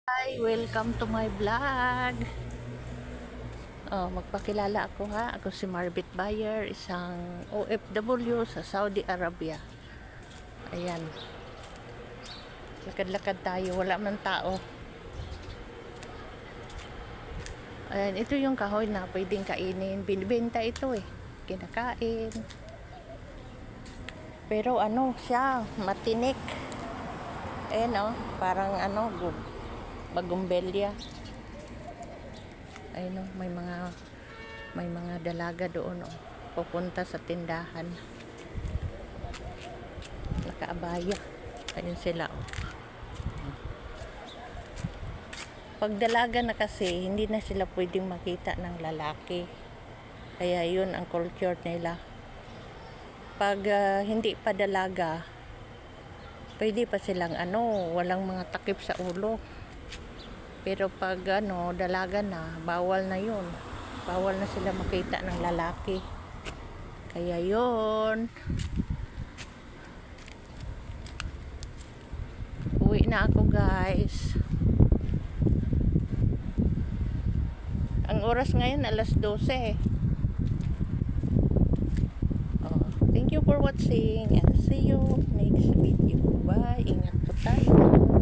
Hi, welcome to my vlog. Magpakilala ako ha. Ako si Marbit Bayer, isang OFW sa Saudi Arabia. Ayan. Lakad-lakad tayo, wala man tao. Ayan, ito yung kahoy na pwedeng kainin. Binibenta ito eh. Kinakain. Pero ano siya, matinik. Ayan parang bagumbelya. Ayun may mga dalaga doon pupunta sa tindahan. Nakaabaya. Ayun sila Pag dalaga na kasi, hindi na sila pwedeng makita ng lalaki. Kaya yun ang culture nila. Pag hindi pa dalaga, pwede pa silang walang mga takip sa ulo. Pero pag dalaga na, bawal na yun. Bawal na sila makita ng lalaki. Kaya yun. Uwi na ako guys. Ang oras ngayon alas 12. Thank you for watching and see you next video. Bye. Ingat po tayo.